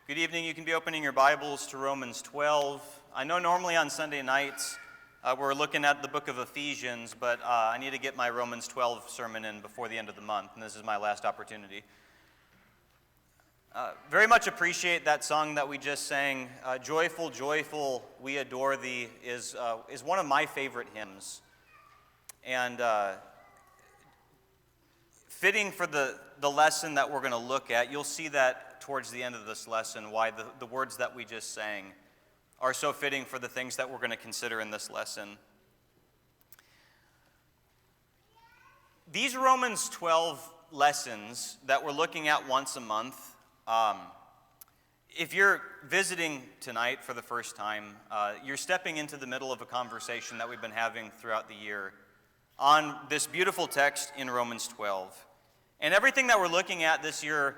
Good evening. You can be opening your Bibles to Romans 12. I know normally on Sunday nights we're looking at the book of Ephesians, but I need to get my Romans 12 sermon in before the end of the month, and this is my last opportunity. Very much appreciate that song that we just sang. Joyful, joyful, we adore thee is one of my favorite hymns. And fitting for the lesson that we're going to look at, you'll see that towards the end of this lesson, why the words that we just sang are so fitting for the things that we're going to consider in this lesson. These Romans 12 lessons that we're looking at once a month, if you're visiting tonight for the first time, you're stepping into the middle of a conversation that we've been having throughout the year on this beautiful text in Romans 12. And everything that we're looking at this year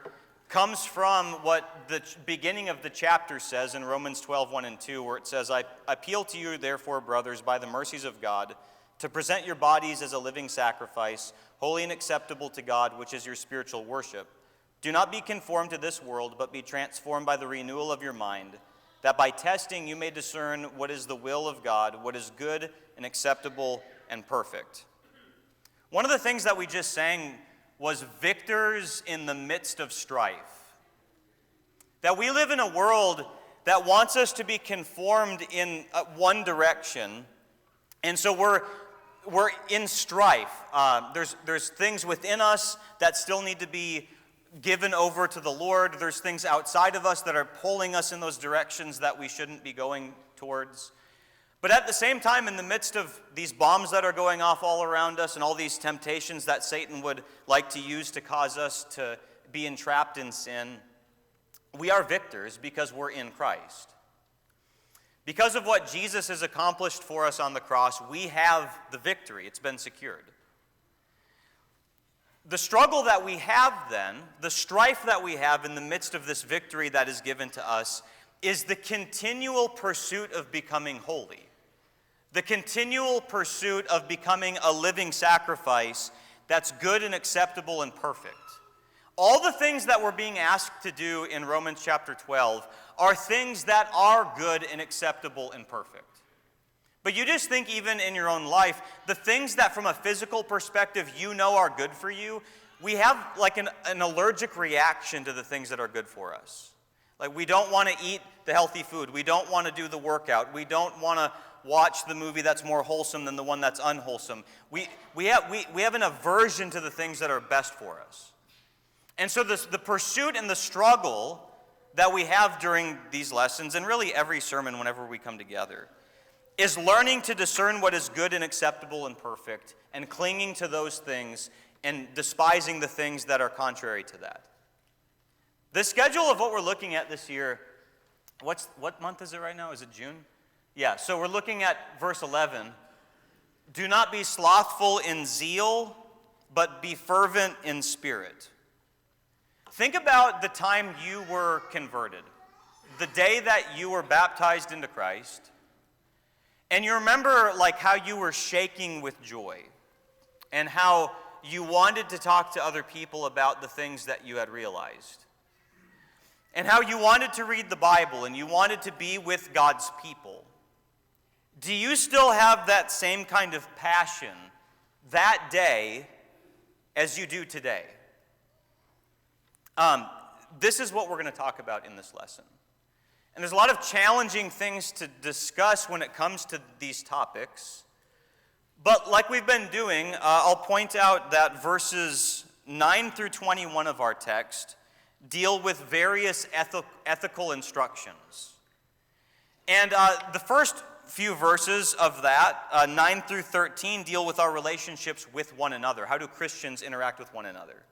comes from what the beginning of the chapter says in Romans 12, 1 and 2, where it says, I appeal to you, therefore, brothers, by the mercies of God, to present your bodies as a living sacrifice, holy and acceptable to God, which is your spiritual worship. Do not be conformed to this world, but be transformed by the renewal of your mind, that by testing you may discern what is the will of God, what is good and acceptable and perfect. One of the things that we just sang was victors in the midst of strife. That we live in a world that wants us to be conformed in one direction, and so we're in strife. There's things within us that still need to be given over to the Lord. There's things outside of us that are pulling us in those directions that we shouldn't be going towards. But at the same time, in the midst of these bombs that are going off all around us and all these temptations that Satan would like to use to cause us to be entrapped in sin, we are victors because we're in Christ. Because of what Jesus has accomplished for us on the cross, we have the victory. It's been secured. The struggle that we have then, the strife that we have in the midst of this victory that is given to us, is the continual pursuit of becoming holy. The continual pursuit of becoming a living sacrifice that's good and acceptable and perfect. All the things that we're being asked to do in Romans chapter 12 are things that are good and acceptable and perfect. But you just think even in your own life, the things that from a physical perspective you know are good for you, we have like an allergic reaction to the things that are good for us. Like we don't want to eat the healthy food. We don't want to do the workout. We don't want to watch the movie that's more wholesome than the one that's unwholesome. We have an aversion to the things that are best for us. And so the pursuit and the struggle that we have during these lessons, and really every sermon whenever we come together, is learning to discern what is good and acceptable and perfect, and clinging to those things and despising the things that are contrary to that. The schedule of what we're looking at this year, what month is it right now? Is it June? Yeah, so we're looking at verse 11. Do not be slothful in zeal, but be fervent in spirit. Think about the time you were converted, the day that you were baptized into Christ, and you remember like how you were shaking with joy and how you wanted to talk to other people about the things that you had realized. And how you wanted to read the Bible and you wanted to be with God's people. Do you still have that same kind of passion that day as you do today? This is what we're going to talk about in this lesson. And there's a lot of challenging things to discuss when it comes to these topics. But like we've been doing, I'll point out that verses 9 through 21 of our text deal with various ethical instructions. And the first few verses of that, 9 through 13, deal with our relationships with one another. How do Christians interact with one another?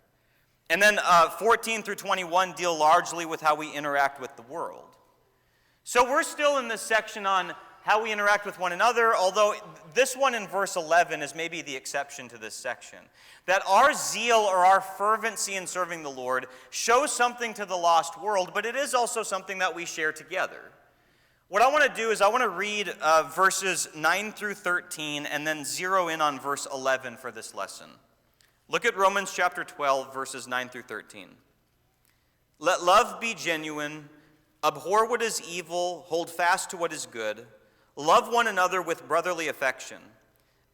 And then 14 through 21 deal largely with how we interact with the world. So we're still in this section on how we interact with one another, although this one in verse 11 is maybe the exception to this section. That our zeal or our fervency in serving the Lord shows something to the lost world, but it is also something that we share together. What I want to do is I want to read verses 9 through 13 and then zero in on verse 11 for this lesson. Look at Romans chapter 12, verses 9 through 13. Let love be genuine. Abhor what is evil, hold fast to what is good. Love one another with brotherly affection.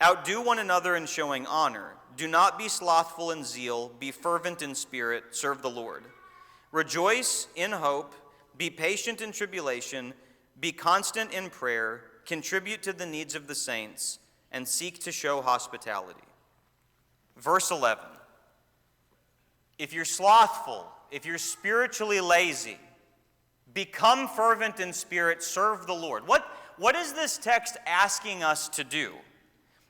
Outdo one another in showing honor. Do not be slothful in zeal, be fervent in spirit, serve the Lord. Rejoice in hope, be patient in tribulation, be constant in prayer, contribute to the needs of the saints, and seek to show hospitality. Verse 11. If you're slothful, if you're spiritually lazy, become fervent in spirit, serve the Lord. What is this text asking us to do?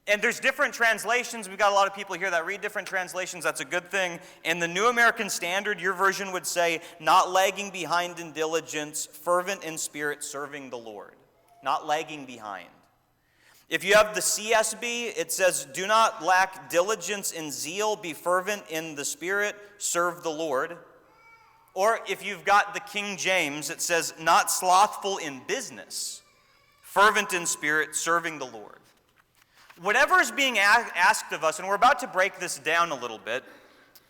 And there's different translations. We've got a lot of people here that read different translations. That's a good thing. In the New American Standard, your version would say, not lagging behind in diligence, fervent in spirit, serving the Lord. Not lagging behind. If you have the CSB, it says, do not lack diligence in zeal, be fervent in the spirit, serve the Lord. Or if you've got the King James, it says, not slothful in business, fervent in spirit, serving the Lord. Whatever is being asked of us, and we're about to break this down a little bit,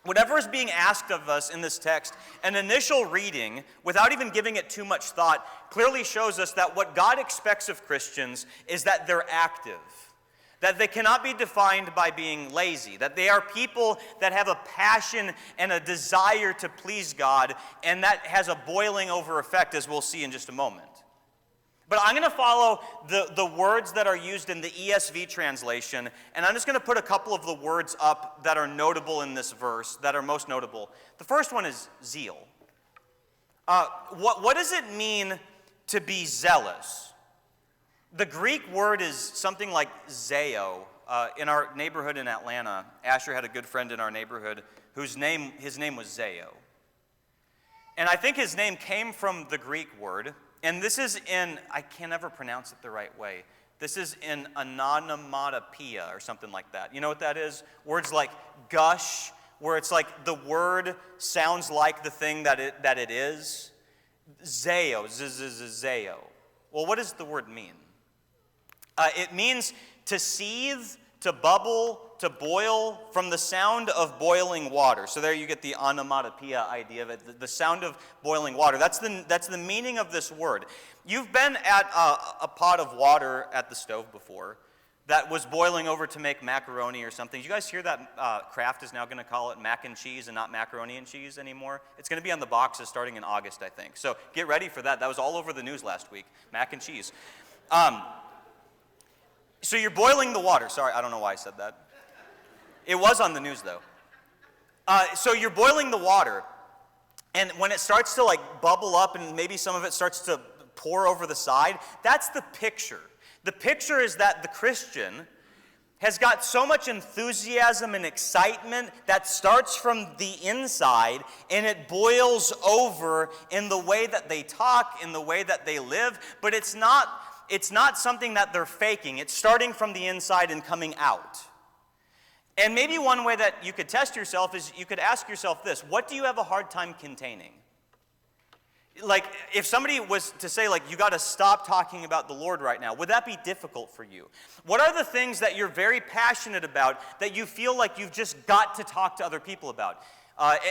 whatever is being asked of us in this text, an initial reading, without even giving it too much thought, clearly shows us that what God expects of Christians is that they're active, that they cannot be defined by being lazy, that they are people that have a passion and a desire to please God, and that has a boiling over effect, as we'll see in just a moment. But I'm going to follow the words that are used in the ESV translation, and I'm just going to put a couple of the words up that are notable in this verse, that are most notable. The first one is zeal. What does it mean to be zealous? The Greek word is something like zeo. In our neighborhood in Atlanta, Asher had a good friend in our neighborhood his name was Zeo. And I think his name came from the Greek word. And this is I can never pronounce it the right way. This is in onomatopoeia or something like that. You know what that is? Words like gush, where it's like the word sounds like the thing that it is. Zeo, zeo. Well, what does the word mean? It means to seethe, to bubble, to boil from the sound of boiling water. So there you get the onomatopoeia idea of it, the sound of boiling water. That's the meaning of this word. You've been at a pot of water at the stove before that was boiling over to make macaroni or something. Did you guys hear that Kraft is now going to call it mac and cheese and not macaroni and cheese anymore? It's going to be on the boxes starting in August, I think. So get ready for that. That was all over the news last week, mac and cheese. So you're boiling the water. Sorry, I don't know why I said that. It was on the news, though. So you're boiling the water, and when it starts to bubble up and maybe some of it starts to pour over the side, that's the picture. The picture is that the Christian has got so much enthusiasm and excitement that starts from the inside, and it boils over in the way that they talk, in the way that they live, but it's not something that they're faking. It's starting from the inside and coming out. And maybe one way that you could test yourself is you could ask yourself this: what do you have a hard time containing? If somebody was to say, you got to stop talking about the Lord right now, would that be difficult for you? What are the things that you're very passionate about that you feel like you've just got to talk to other people about?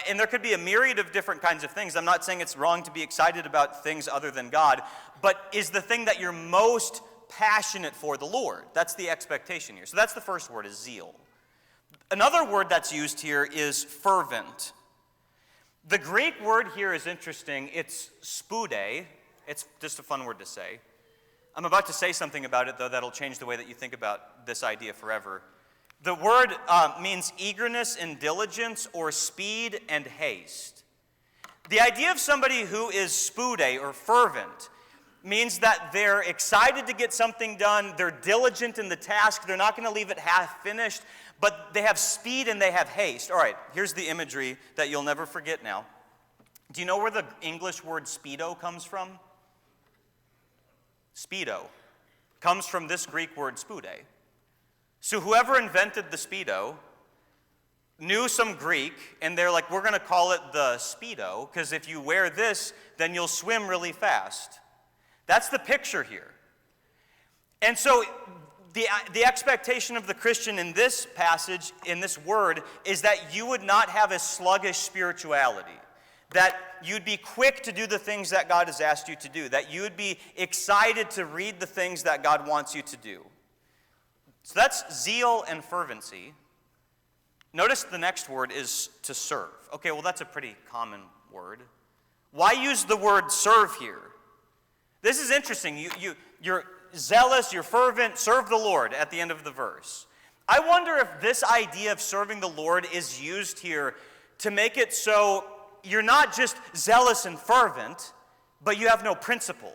And there could be a myriad of different kinds of things. I'm not saying it's wrong to be excited about things other than God, but is the thing that you're most passionate for the Lord? That's the expectation here. So that's the first word, is zeal. Another word that's used here is fervent. The Greek word here is interesting. It's spude. It's just a fun word to say. I'm about to say something about it, though, that'll change the way that you think about this idea forever. The word means eagerness and diligence, or speed and haste. The idea of somebody who is spude, or fervent, means that they're excited to get something done, they're diligent in the task, they're not going to leave it half finished, but they have speed and they have haste. All right, here's the imagery that you'll never forget now. Do you know where the English word speedo comes from? Speedo comes from this Greek word spude. So whoever invented the Speedo knew some Greek, and they're like, we're going to call it the Speedo, because if you wear this, then you'll swim really fast. That's the picture here. And so the expectation of the Christian in this passage, in this word, is that you would not have a sluggish spirituality, that you'd be quick to do the things that God has asked you to do, that you would be excited to read the things that God wants you to do. So that's zeal and fervency. Notice the next word is to serve. Okay, well, that's a pretty common word. Why use the word serve here? This is interesting. You're zealous, you're fervent, serve the Lord at the end of the verse. I wonder if this idea of serving the Lord is used here to make it so you're not just zealous and fervent, but you have no principle.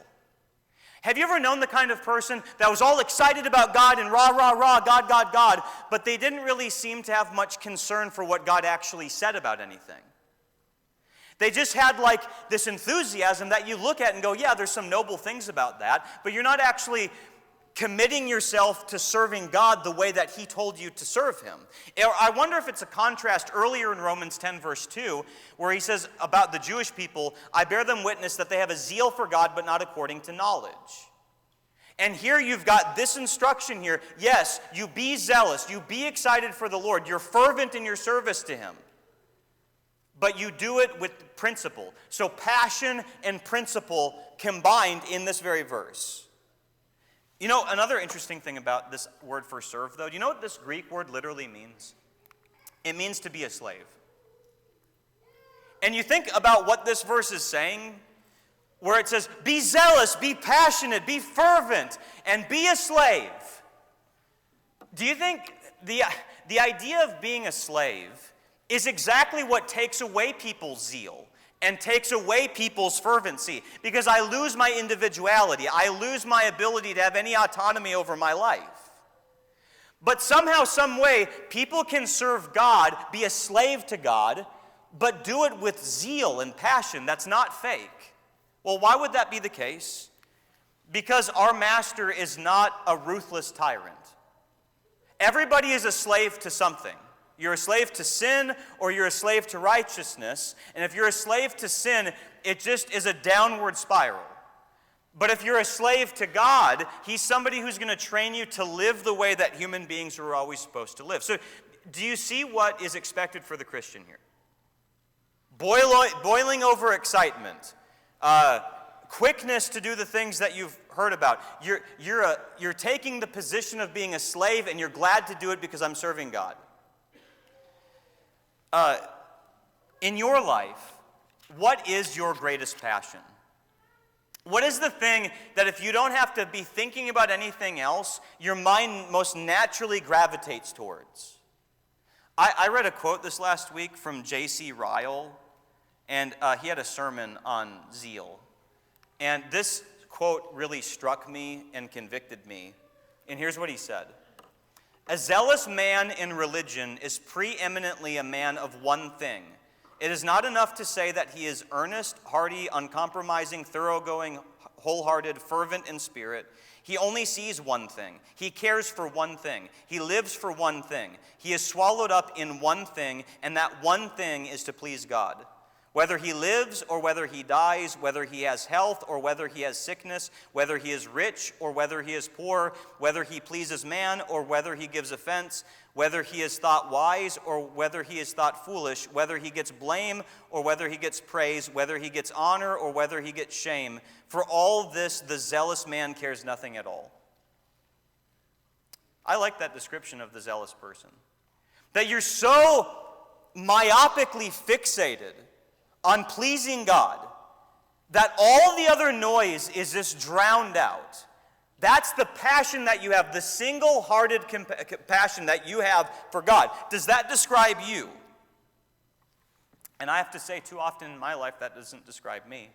Have you ever known the kind of person that was all excited about God and rah, rah, rah, God, God, God, but they didn't really seem to have much concern for what God actually said about anything? They just had like this enthusiasm that you look at and go, yeah, there's some noble things about that, but you're not actually committing yourself to serving God the way that he told you to serve him. I wonder if it's a contrast earlier in Romans 10 verse 2, where he says about the Jewish people, I bear them witness that they have a zeal for God, but not according to knowledge. And here you've got this instruction here. Yes, you be zealous, you be excited for the Lord, you're fervent in your service to him, but you do it with principle. So passion and principle combined in this very verse. You know, another interesting thing about this word for serve, though, do you know what this Greek word literally means? It means to be a slave. And you think about what this verse is saying, where it says, be zealous, be passionate, be fervent, and be a slave. Do you think the idea of being a slave is exactly what takes away people's zeal and takes away people's fervency? Because I lose my individuality. I lose my ability to have any autonomy over my life. But somehow, some way, people can serve God, be a slave to God, but do it with zeal and passion that's not fake. Well, why would that be the case? Because our master is not a ruthless tyrant. Everybody is a slave to something. You're a slave to sin, or you're a slave to righteousness. And if you're a slave to sin, it just is a downward spiral. But if you're a slave to God, he's somebody who's going to train you to live the way that human beings are always supposed to live. So do you see what is expected for the Christian here? Boiling over excitement. Quickness to do the things that you've heard about. You're taking the position of being a slave, and you're glad to do it because I'm serving God. In your life, what is your greatest passion? What is the thing that if you don't have to be thinking about anything else, your mind most naturally gravitates towards? I read a quote this last week from J.C. Ryle, and he had a sermon on zeal. And this quote really struck me and convicted me. And here's what he said. A zealous man in religion is preeminently a man of one thing. It is not enough to say that he is earnest, hearty, uncompromising, thoroughgoing, wholehearted, fervent in spirit. He only sees one thing. He cares for one thing. He lives for one thing. He is swallowed up in one thing, and that one thing is to please God. Whether he lives or whether he dies, whether he has health or whether he has sickness, whether he is rich or whether he is poor, whether he pleases man or whether he gives offense, whether he is thought wise or whether he is thought foolish, whether he gets blame or whether he gets praise, whether he gets honor or whether he gets shame. For all this, the zealous man cares nothing at all. I like that description of the zealous person. That you're so myopically fixated on pleasing God, that all the other noise is just drowned out. That's the passion that you have, the single-hearted passion that you have for God. Does that describe you? And I have to say, too often in my life, that doesn't describe me.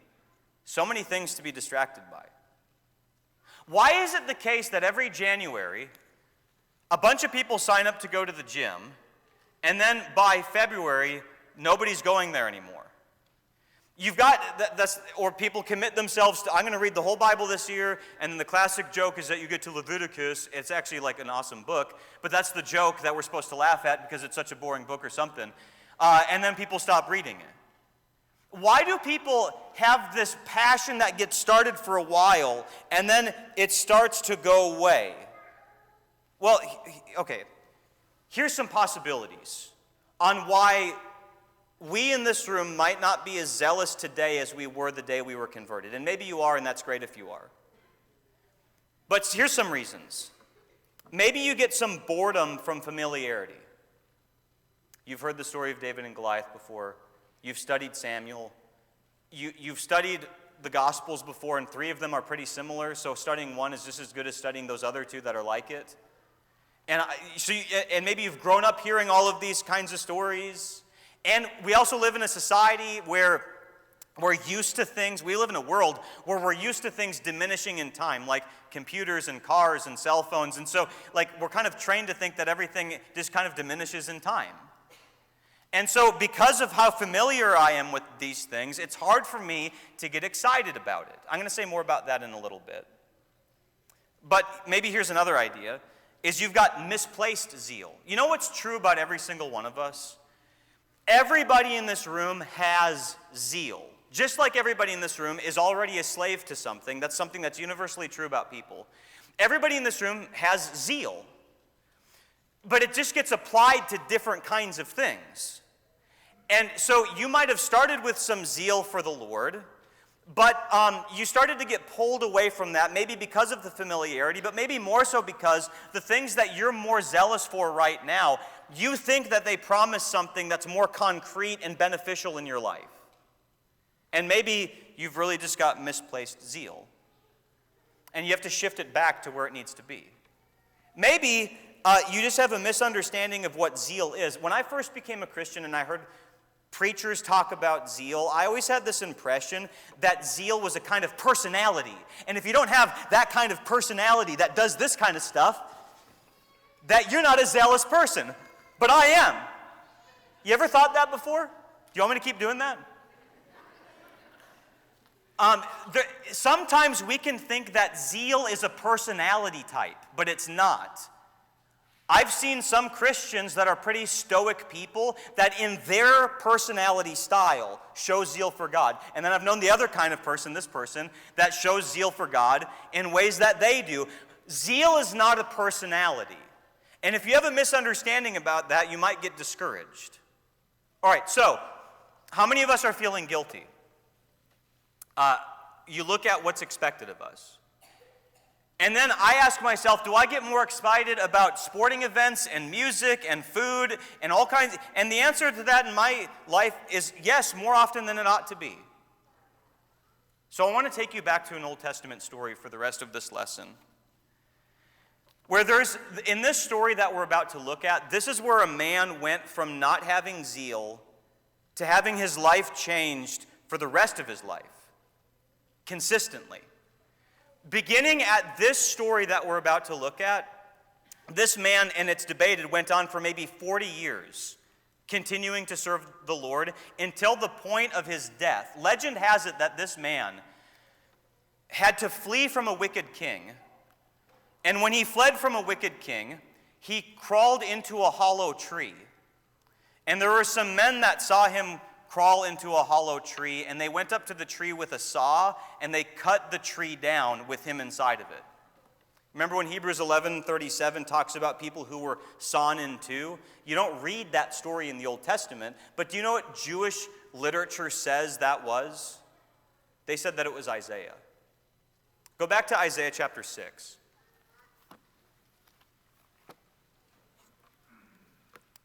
So many things to be distracted by. Why is it the case that every January, a bunch of people sign up to go to the gym, and then by February, nobody's going there anymore? You've got, or people commit themselves to, I'm going to read the whole Bible this year, and then the classic joke is that you get to Leviticus. It's actually like an awesome book, but that's the joke that we're supposed to laugh at because it's such a boring book or something. And then people stop reading it. Why do people have this passion that gets started for a while, and then it starts to go away? Well, okay, here's some possibilities on why we in this room might not be as zealous today as we were the day we were converted. And maybe you are, and that's great if you are. But here's some reasons. Maybe you get some boredom from familiarity. You've heard the story of David and Goliath before. You've studied Samuel. You've studied the Gospels before, and 3 of them are pretty similar, so studying one is just as good as studying those other 2 that are like it. And maybe you've grown up hearing all of these kinds of stories. And we also live in a society where we're used to things. We live in a world where we're used to things diminishing in time, like computers and cars and cell phones. And so, we're kind of trained to think that everything just kind of diminishes in time. And so, because of how familiar I am with these things, it's hard for me to get excited about it. I'm going to say more about that in a little bit. But maybe here's another idea, is you've got misplaced zeal. You know what's true about every single one of us? Everybody in this room has zeal. Just like everybody in this room is already a slave to something. That's something that's universally true about people. Everybody in this room has zeal. But it just gets applied to different kinds of things. And so you might have started with some zeal for the Lord, but you started to get pulled away from that, maybe because of the familiarity, but maybe more so because the things that you're more zealous for right now, you think that they promise something that's more concrete and beneficial in your life. And maybe you've really just got misplaced zeal. And you have to shift it back to where it needs to be. Maybe you just have a misunderstanding of what zeal is. When I first became a Christian and I heard preachers talk about zeal, I always had this impression that zeal was a kind of personality. And if you don't have that kind of personality that does this kind of stuff, that you're not a zealous person. But I am. You ever thought that before? Do you want me to keep doing that? Sometimes we can think that zeal is a personality type, but it's not. I've seen some Christians that are pretty stoic people that in their personality style show zeal for God. And then I've known the other kind of person, this person, that shows zeal for God in ways that they do. Zeal is not a personality. And if you have a misunderstanding about that, you might get discouraged. All right, so how many of us are feeling guilty? You look at what's expected of us. And then I ask myself, do I get more excited about sporting events and music and food and all kinds? And the answer to that in my life is yes, more often than it ought to be. So I want to take you back to an Old Testament story for the rest of this lesson. Where in this story that we're about to look at, this is where a man went from not having zeal to having his life changed for the rest of his life. Consistently. Beginning at this story that we're about to look at, this man, and it's debated, went on for maybe 40 years, continuing to serve the Lord until the point of his death. Legend has it that this man had to flee from a wicked king, and when he fled from a wicked king, he crawled into a hollow tree. And there were some men that saw him crawl into a hollow tree, and they went up to the tree with a saw, and they cut the tree down with him inside of it. Remember when Hebrews 11:37 talks about people who were sawn in two? You don't read that story in the Old Testament, but do you know what Jewish literature says that was? They said that it was Isaiah. Go back to Isaiah chapter 6.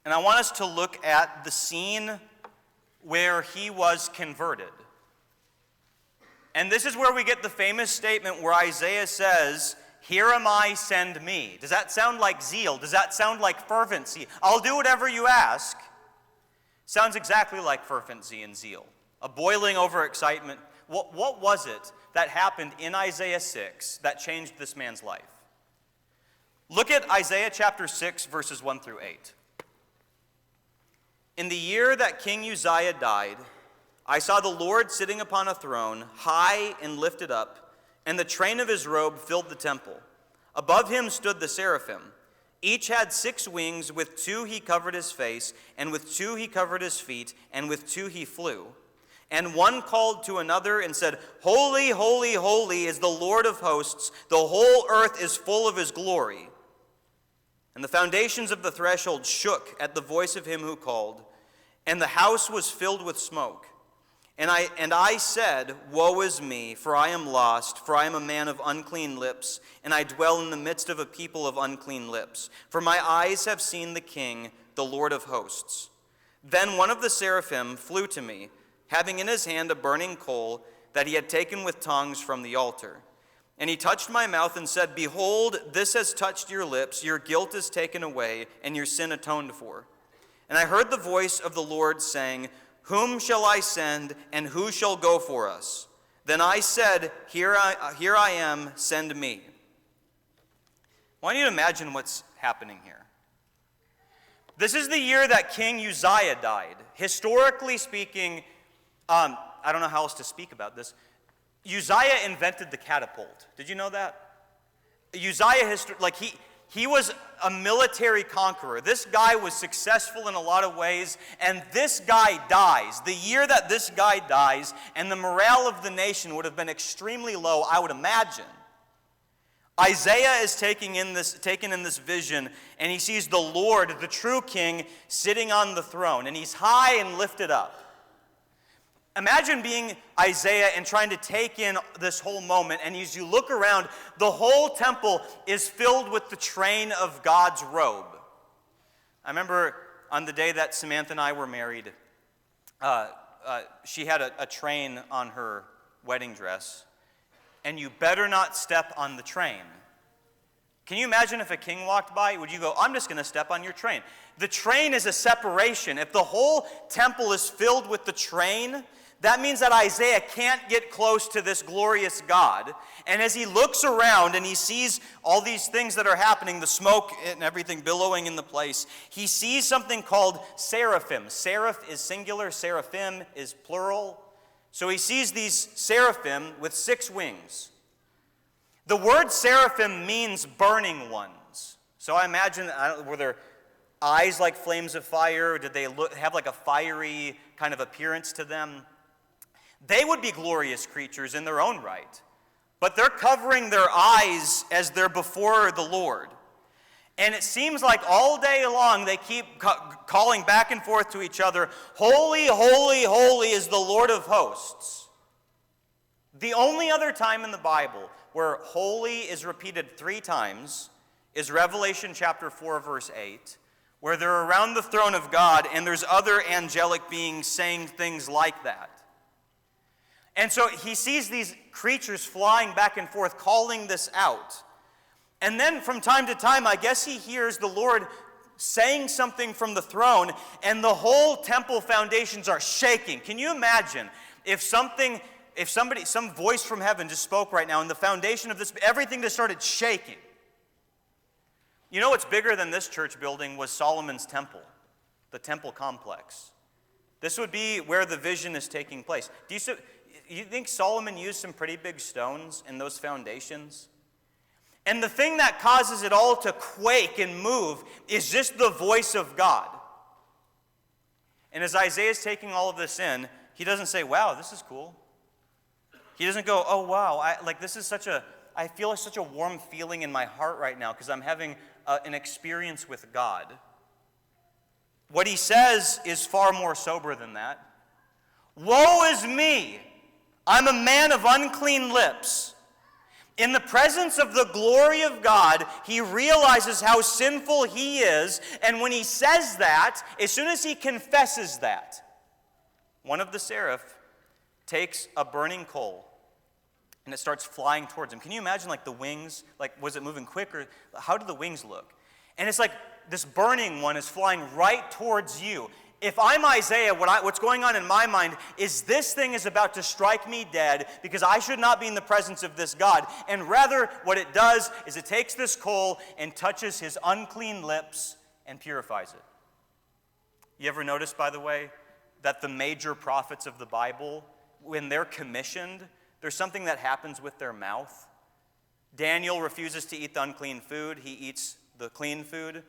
And I want us to look at the scene where he was converted. And this is where we get the famous statement where Isaiah says, "Here am I, send me." Does that sound like zeal? Does that sound like fervency? I'll do whatever you ask. Sounds exactly like fervency and zeal. A boiling over excitement. What was it that happened in Isaiah 6 that changed this man's life? Look at Isaiah chapter 6, verses 1 through 8. In the year that King Uzziah died, I saw the Lord sitting upon a throne, high and lifted up, and the train of his robe filled the temple. Above him stood the seraphim. Each had 6 wings. With 2 he covered his face, and with 2 he covered his feet, and with 2 he flew. And one called to another and said, "Holy, holy, holy is the Lord of hosts. The whole earth is full of his glory." And the foundations of the threshold shook at the voice of him who called, and the house was filled with smoke. And I said, Woe is me, for I am lost, for I am a man of unclean lips, and I dwell in the midst of a people of unclean lips. For my eyes have seen the King, the Lord of hosts. Then one of the seraphim flew to me, having in his hand a burning coal that he had taken with tongs from the altar. And he touched my mouth and said, Behold, this has touched your lips, your guilt is taken away, and your sin atoned for. And I heard the voice of the Lord saying, Whom shall I send, and who shall go for us? Then I said, Here I am, send me. I want you to imagine what's happening here. This is the year that King Uzziah died. Historically speaking, I don't know how else to speak about this. Uzziah invented the catapult. Did you know that? Uzziah, he was a military conqueror. This guy was successful in a lot of ways, and this guy dies. The year that this guy dies, and the morale of the nation would have been extremely low, I would imagine. Isaiah is taken in this vision, and he sees the Lord, the true king, sitting on the throne, and he's high and lifted up. Imagine being Isaiah and trying to take in this whole moment, and as you look around, the whole temple is filled with the train of God's robe. I remember on the day that Samantha and I were married, she had a train on her wedding dress, and you better not step on the train. Can you imagine if a king walked by? Would you go, I'm just going to step on your train? The train is a separation. If the whole temple is filled with the train, that means that Isaiah can't get close to this glorious God. And as he looks around and he sees all these things that are happening, the smoke and everything billowing in the place, he sees something called seraphim. Seraph is singular, seraphim is plural. So he sees these seraphim with 6 wings. The word seraphim means burning ones. So I imagine, were their eyes like flames of fire? Did they have like a fiery kind of appearance to them? They would be glorious creatures in their own right, but they're covering their eyes as they're before the Lord. And it seems like all day long they keep calling back and forth to each other, Holy, holy, holy is the Lord of hosts. The only other time in the Bible where holy is repeated 3 times is Revelation chapter 4, verse 8, where they're around the throne of God and there's other angelic beings saying things like that. And so he sees these creatures flying back and forth, calling this out. And then from time to time, I guess he hears the Lord saying something from the throne, and the whole temple foundations are shaking. Can you imagine if some voice from heaven just spoke right now, and the foundation of this, everything just started shaking? You know what's bigger than this church building was Solomon's temple, the temple complex. This would be where the vision is taking place. Do you think Solomon used some pretty big stones in those foundations? And the thing that causes it all to quake and move is just the voice of God. And as Isaiah is taking all of this in, he doesn't say, wow, this is cool. He doesn't go, oh, wow, I feel like such a warm feeling in my heart right now because I'm having an experience with God. What he says is far more sober than that. Woe is me! I'm a man of unclean lips. In the presence of the glory of God, he realizes how sinful he is, and when he says that, as soon as he confesses that, one of the seraph takes a burning coal, and it starts flying towards him. Can you imagine, the wings? Was it moving quick, or how did the wings look? And it's like this burning one is flying right towards you. If I'm Isaiah, what's going on in my mind is this thing is about to strike me dead because I should not be in the presence of this God. And rather, what it does is it takes this coal and touches his unclean lips and purifies it. You ever notice, by the way, that the major prophets of the Bible, when they're commissioned, there's something that happens with their mouth. Daniel refuses to eat the unclean food. He eats the clean food.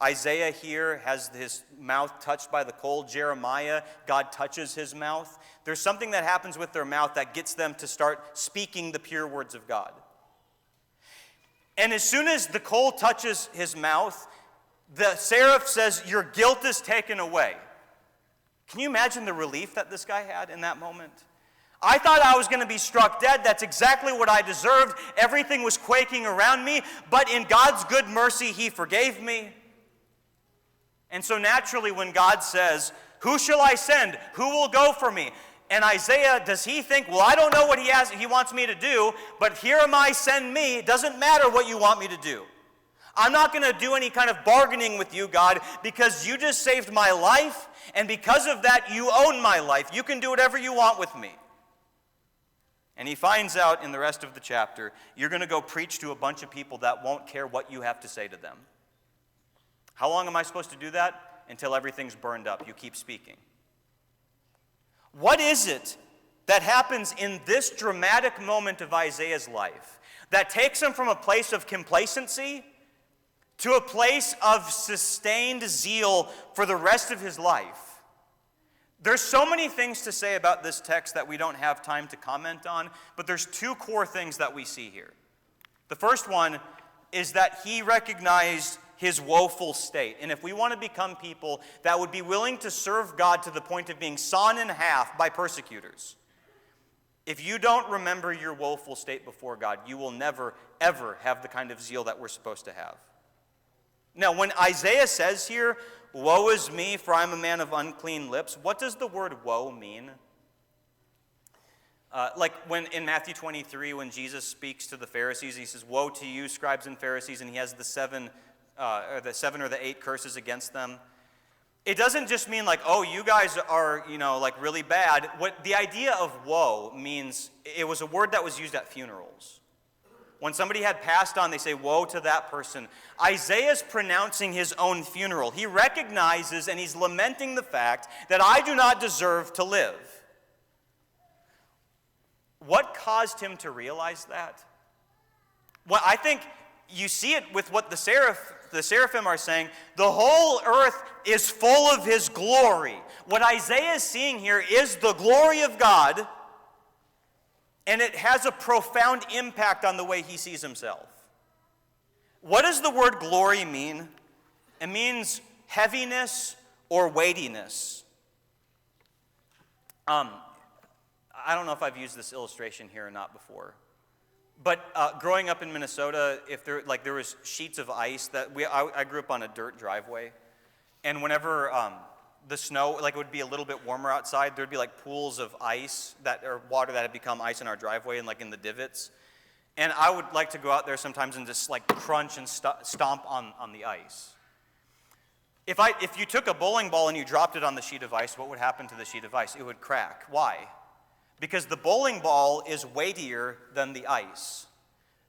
Isaiah here has his mouth touched by the coal. Jeremiah, God touches his mouth. There's something that happens with their mouth that gets them to start speaking the pure words of God. And as soon as the coal touches his mouth, the seraph says, your guilt is taken away. Can you imagine the relief that this guy had in that moment? I thought I was going to be struck dead. That's exactly what I deserved. Everything was quaking around me, but in God's good mercy, he forgave me. And so naturally, when God says, "Who shall I send? Who will go for me?" And Isaiah, does he think, well, I don't know what he wants me to do, but here am I, send me. It doesn't matter what you want me to do. I'm not going to do any kind of bargaining with you, God, because you just saved my life, and because of that, you own my life. You can do whatever you want with me. And he finds out in the rest of the chapter, you're going to go preach to a bunch of people that won't care what you have to say to them. How long am I supposed to do that? Until everything's burned up. You keep speaking. What is it that happens in this dramatic moment of Isaiah's life that takes him from a place of complacency to a place of sustained zeal for the rest of his life? There's so many things to say about this text that we don't have time to comment on, but there's two core things that we see here. The first one is that he recognized his woeful state. And if we want to become people that would be willing to serve God to the point of being sawn in half by persecutors, if you don't remember your woeful state before God, you will never, ever have the kind of zeal that we're supposed to have. Now, when Isaiah says here, "Woe is me, for I am a man of unclean lips," what does the word woe mean? Like when in Matthew 23, when Jesus speaks to the Pharisees, he says, "Woe to you, scribes and Pharisees," and he has the seven or the 8 curses against them. It doesn't just mean like, oh, you guys are, like really bad. What the idea of woe means, it was a word that was used at funerals. When somebody had passed on, they say, "Woe to that person." Isaiah's pronouncing his own funeral. He recognizes and he's lamenting the fact that I do not deserve to live. What caused him to realize that? Well, I think you see it with what the seraphim are saying. The whole earth is full of his glory. What Isaiah is seeing here is the glory of God, and it has a profound impact on the way he sees himself. What does the word glory mean? It means heaviness or weightiness. I don't know if I've used this illustration here or not before. But growing up in Minnesota, there was sheets of ice that I grew up on a dirt driveway, and whenever the snow it would be a little bit warmer outside, there'd be pools of ice or water that had become ice in our driveway and in the divots, and I would like to go out there sometimes and just crunch and stomp on the ice. If you took a bowling ball and you dropped it on the sheet of ice, what would happen to the sheet of ice? It would crack. Why? Because the bowling ball is weightier than the ice.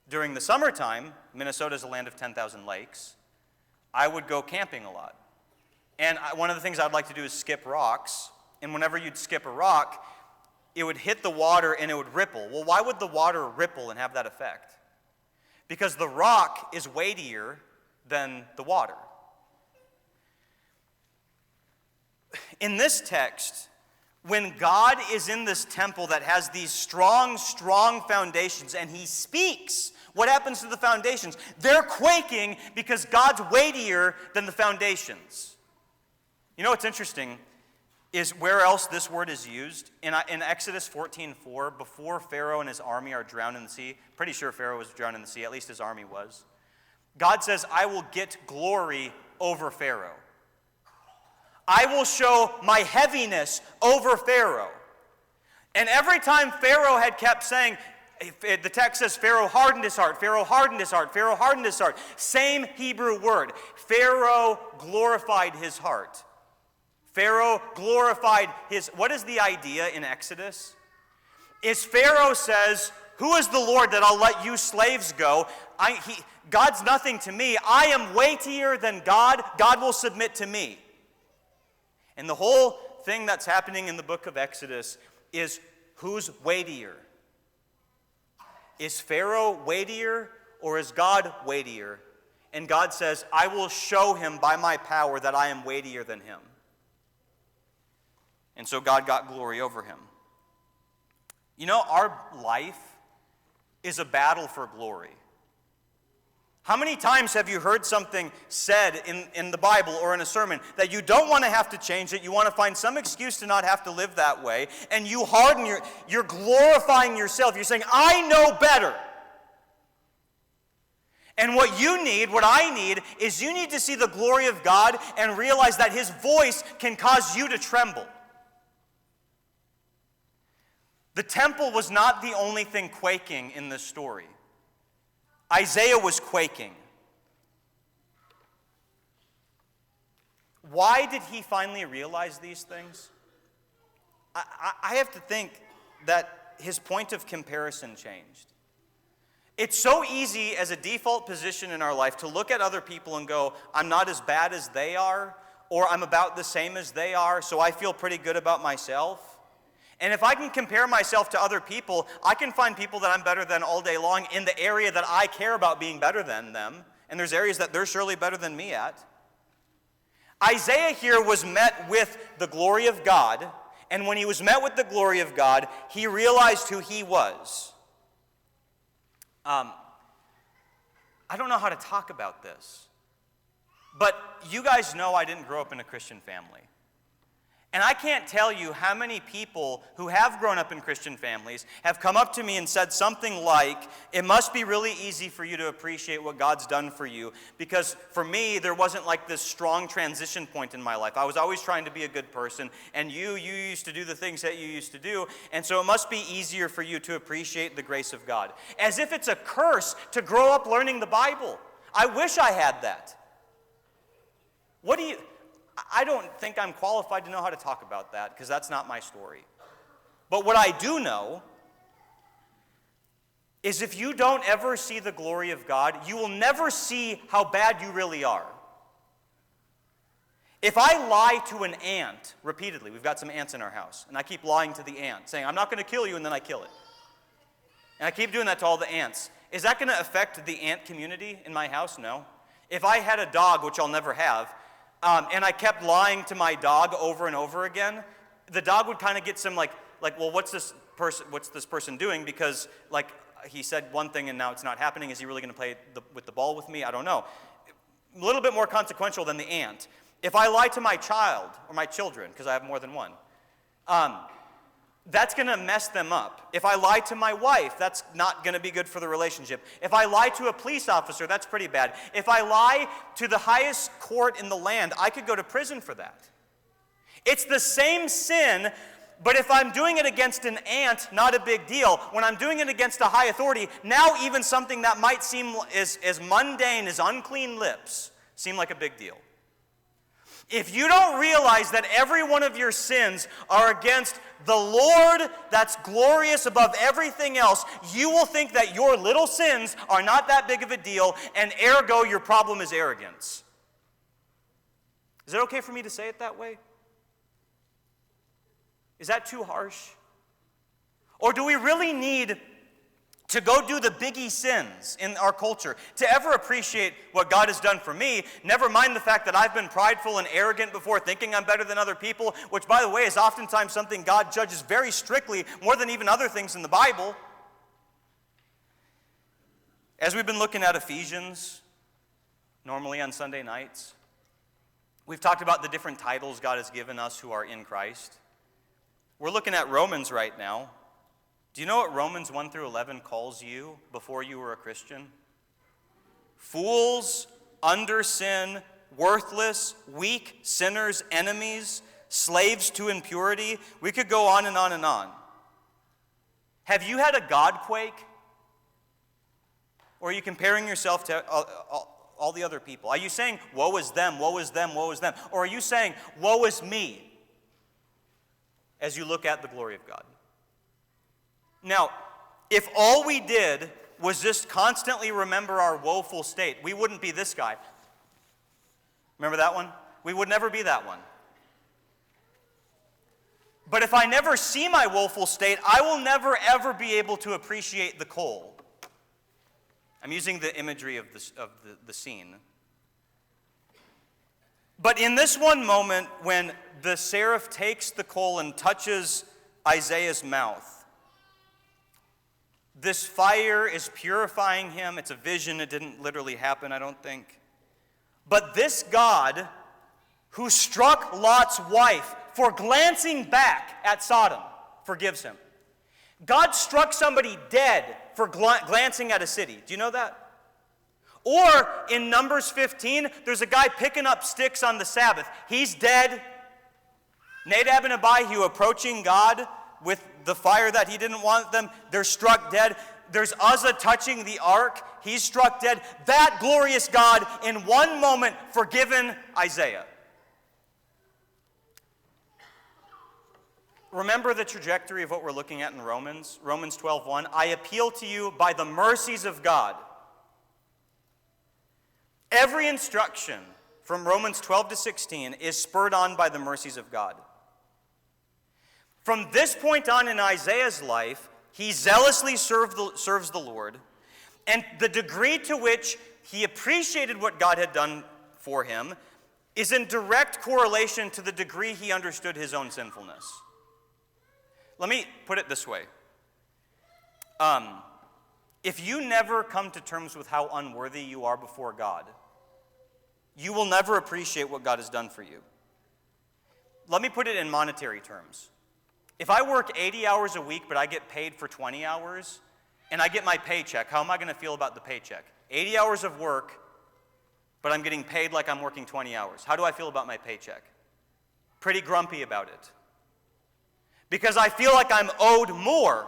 During the summertime, Minnesota is a land of 10,000 lakes. I would go camping a lot. And one of the things I'd like to do is skip rocks. And whenever you'd skip a rock, it would hit the water and it would ripple. Well, why would the water ripple and have that effect? Because the rock is weightier than the water. In this text, when God is in this temple that has these strong, strong foundations, and he speaks, what happens to the foundations? They're quaking because God's weightier than the foundations. You know what's interesting is where else this word is used. In Exodus 14:4, before Pharaoh and his army are drowned in the sea, pretty sure Pharaoh was drowned in the sea, at least his army was. God says, "I will get glory over Pharaoh. I will show my heaviness over Pharaoh." And every time Pharaoh had kept saying, the text says Pharaoh hardened his heart, Pharaoh hardened his heart, Pharaoh hardened his heart. Same Hebrew word. Pharaoh glorified his heart. Pharaoh glorified his... What is the idea in Exodus? Is Pharaoh says, "Who is the Lord that I'll let you slaves go? God's nothing to me. I am weightier than God. God will submit to me." And the whole thing that's happening in the book of Exodus is who's weightier? Is Pharaoh weightier or is God weightier? And God says, "I will show him by my power that I am weightier than him." And so God got glory over him. You know, our life is a battle for glory. How many times have you heard something said in the Bible or in a sermon that you don't want to have to change it, you want to find some excuse to not have to live that way, and you harden you're glorifying yourself. You're saying, I know better. And what I need, is you need to see the glory of God and realize that His voice can cause you to tremble. The temple was not the only thing quaking in this story. Isaiah was quaking. Why did he finally realize these things? I have to think that his point of comparison changed. It's so easy as a default position in our life to look at other people and go, I'm not as bad as they are, or I'm about the same as they are, so I feel pretty good about myself. And if I can compare myself to other people, I can find people that I'm better than all day long in the area that I care about being better than them. And there's areas that they're surely better than me at. Isaiah here was met with the glory of God. And when he was met with the glory of God, he realized who he was. I don't know how to talk about this. But you guys know I didn't grow up in a Christian family. And I can't tell you how many people who have grown up in Christian families have come up to me and said something like, it must be really easy for you to appreciate what God's done for you, because for me, there wasn't like this strong transition point in my life. I was always trying to be a good person, and you used to do the things that you used to do, and so it must be easier for you to appreciate the grace of God. As if it's a curse to grow up learning the Bible. I wish I had that. I don't think I'm qualified to know how to talk about that, because that's not my story. But what I do know is if you don't ever see the glory of God, you will never see how bad you really are. If I lie to an ant repeatedly, we've got some ants in our house, and I keep lying to the ant, saying, I'm not going to kill you, and then I kill it. And I keep doing that to all the ants. Is that going to affect the ant community in my house? No. If I had a dog, which I'll never have, and I kept lying to my dog over and over again, the dog would kind of get some like, well, what's this person doing? Because like he said one thing and now it's not happening. Is he really going to play with the ball with me? I don't know. A little bit more consequential than the ant. If I lie to my child or my children, because I have more than one, that's going to mess them up. If I lie to my wife, that's not going to be good for the relationship. If I lie to a police officer, that's pretty bad. If I lie to the highest court in the land, I could go to prison for that. It's the same sin, but if I'm doing it against an ant, not a big deal. When I'm doing it against a high authority, now even something that might seem as mundane as unclean lips seem like a big deal. If you don't realize that every one of your sins are against the Lord that's glorious above everything else, you will think that your little sins are not that big of a deal, and ergo your problem is arrogance. Is it okay for me to say it that way? Is that too harsh? Or do we really need to go do the biggie sins in our culture to ever appreciate what God has done for me, never mind the fact that I've been prideful and arrogant before, thinking I'm better than other people, which, by the way, is oftentimes something God judges very strictly, more than even other things in the Bible. As we've been looking at Ephesians, normally on Sunday nights, we've talked about the different titles God has given us who are in Christ. We're looking at Romans right now. Do you know what Romans 1 through 11 calls you before you were a Christian? Fools, under sin, worthless, weak, sinners, enemies, slaves to impurity. We could go on and on and on. Have you had a God quake? Or are you comparing yourself to all the other people? Are you saying, woe is them, woe is them, woe is them? Or are you saying, woe is me, as you look at the glory of God? Now, if all we did was just constantly remember our woeful state, we wouldn't be this guy. Remember that one? We would never be that one. But if I never see my woeful state, I will never ever be able to appreciate the coal. I'm using the imagery of the scene. But in this one moment, when the seraph takes the coal and touches Isaiah's mouth, This fire is purifying him. It's a vision. It didn't literally happen, I don't think. But this God who struck Lot's wife for glancing back at Sodom forgives him. God struck somebody dead for glancing at a city. Do you know that? Or in Numbers 15, there's a guy picking up sticks on the Sabbath. He's dead. Nadab and Abihu approaching God with the fire that he didn't want them. They're struck dead. There's Uzzah touching the ark. He's struck dead. That glorious God, in one moment, forgiven Isaiah. Remember the trajectory of what we're looking at in Romans? Romans 12:1. I appeal to you by the mercies of God. Every instruction from Romans 12 to 16 is spurred on by the mercies of God. From this point on in Isaiah's life, he zealously serves the Lord, and the degree to which he appreciated what God had done for him is in direct correlation to the degree he understood his own sinfulness. Let me put it this way. If you never come to terms with how unworthy you are before God, you will never appreciate what God has done for you. Let me put it in monetary terms. If I work 80 hours a week, but I get paid for 20 hours, and I get my paycheck, how am I going to feel about the paycheck? 80 hours of work, but I'm getting paid like I'm working 20 hours. How do I feel about my paycheck? Pretty grumpy about it. Because I feel like I'm owed more.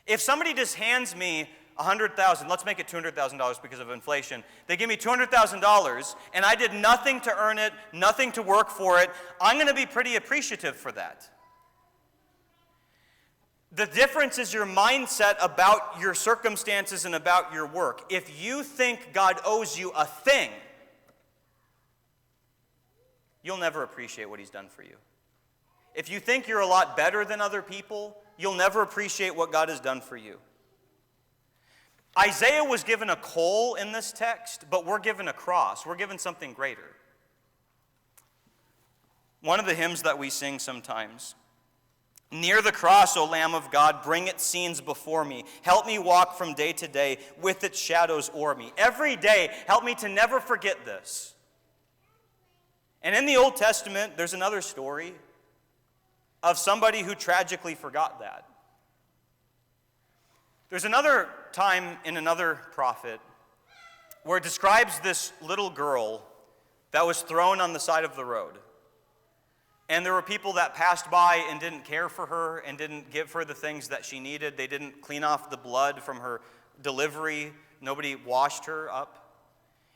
If somebody just hands me $100,000, let's make it $200,000 because of inflation. They give me $200,000, and I did nothing to earn it, nothing to work for it. I'm going to be pretty appreciative for that. The difference is your mindset about your circumstances and about your work. If you think God owes you a thing, you'll never appreciate what he's done for you. If you think you're a lot better than other people, you'll never appreciate what God has done for you. Isaiah was given a coal in this text, but we're given a cross. We're given something greater. One of the hymns that we sing sometimes, near the cross, O Lamb of God, bring its scenes before me. Help me walk from day to day with its shadows o'er me. Every day, help me to never forget this. And in the Old Testament, there's another story of somebody who tragically forgot that. There's another time in another prophet where it describes this little girl that was thrown on the side of the road. And there were people that passed by and didn't care for her and didn't give her the things that she needed. They didn't clean off the blood from her delivery. Nobody washed her up.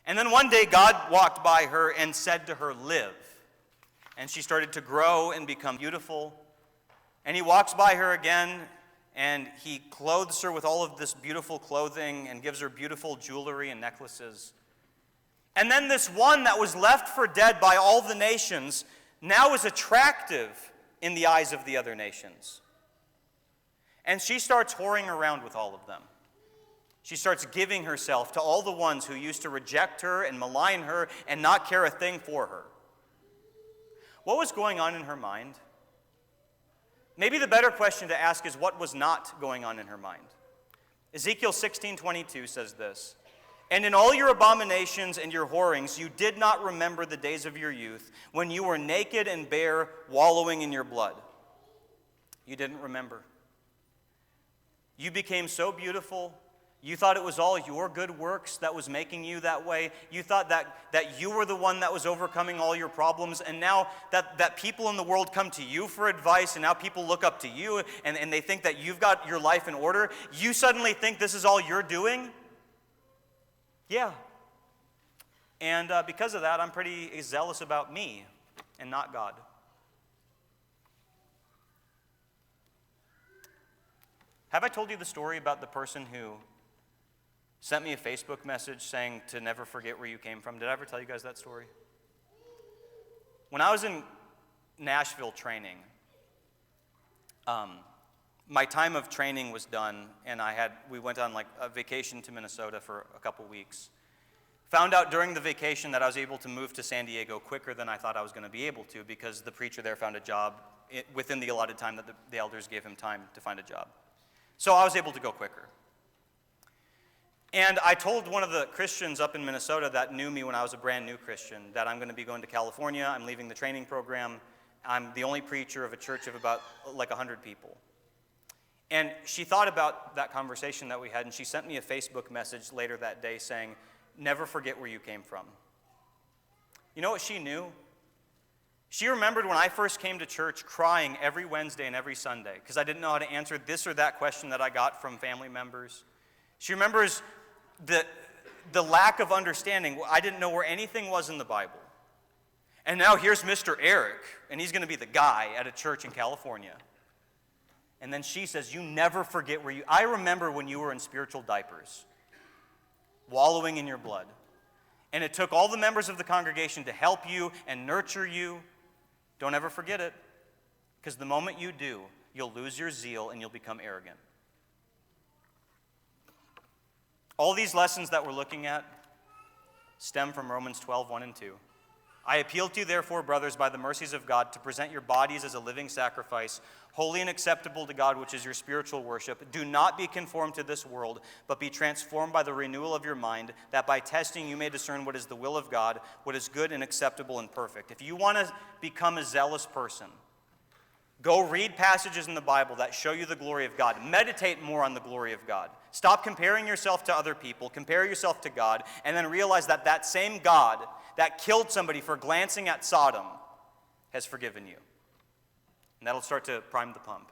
And then one day God walked by her and said to her, live. And she started to grow and become beautiful. And he walks by her again, and he clothes her with all of this beautiful clothing and gives her beautiful jewelry and necklaces. And then this one that was left for dead by all the nations now is attractive in the eyes of the other nations. And she starts whoring around with all of them. She starts giving herself to all the ones who used to reject her and malign her and not care a thing for her. What was going on in her mind? Maybe the better question to ask is what was not going on in her mind. Ezekiel 16:22 says this, and in all your abominations and your whorings, you did not remember the days of your youth, when you were naked and bare, wallowing in your blood. You didn't remember. You became so beautiful. You thought it was all your good works that was making you that way. You thought that you were the one that was overcoming all your problems. And now that people in the world come to you for advice, and now people look up to you, and they think that you've got your life in order, you suddenly think this is all you're doing? Yeah. And because of that, I'm pretty zealous about me and not God. Have I told you the story about the person who sent me a Facebook message saying to never forget where you came from? Did I ever tell you guys that story? When I was in Nashville training, my time of training was done, and we went on like a vacation to Minnesota for a couple weeks. Found out during the vacation that I was able to move to San Diego quicker than I thought I was going to be able to, because the preacher there found a job within the allotted time that the elders gave him time to find a job. So I was able to go quicker. And I told one of the Christians up in Minnesota that knew me when I was a brand new Christian that I'm going to be going to California, I'm leaving the training program, I'm the only preacher of a church of about like 100 people. And she thought about that conversation that we had, and she sent me a Facebook message later that day saying, never forget where you came from. You know what she knew? She remembered when I first came to church crying every Wednesday and every Sunday because I didn't know how to answer this or that question that I got from family members. She remembers the lack of understanding. I didn't know where anything was in the Bible. And now here's Mr. Eric, and he's going to be the guy at a church in California. And then she says, you never forget where I remember when you were in spiritual diapers, wallowing in your blood. And it took all the members of the congregation to help you and nurture you. Don't ever forget it, because the moment you do, you'll lose your zeal and you'll become arrogant. All these lessons that we're looking at stem from Romans 12, 1 and 2. I appeal to you, therefore, brothers, by the mercies of God, to present your bodies as a living sacrifice, holy and acceptable to God, which is your spiritual worship. Do not be conformed to this world, but be transformed by the renewal of your mind, that by testing you may discern what is the will of God, what is good and acceptable and perfect. If you want to become a zealous person, go read passages in the Bible that show you the glory of God. Meditate more on the glory of God. Stop comparing yourself to other people. Compare yourself to God, and then realize that that same God that killed somebody for glancing at Sodom has forgiven you. And that'll start to prime the pump.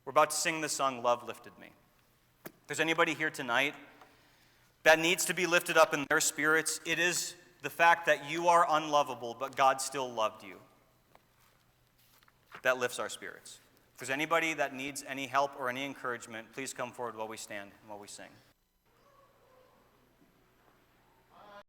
We're about to sing the song, Love Lifted Me. If there's anybody here tonight that needs to be lifted up in their spirits, it is the fact that you are unlovable, but God still loved you. That lifts our spirits. If there's anybody that needs any help or any encouragement, please come forward while we stand and while we sing.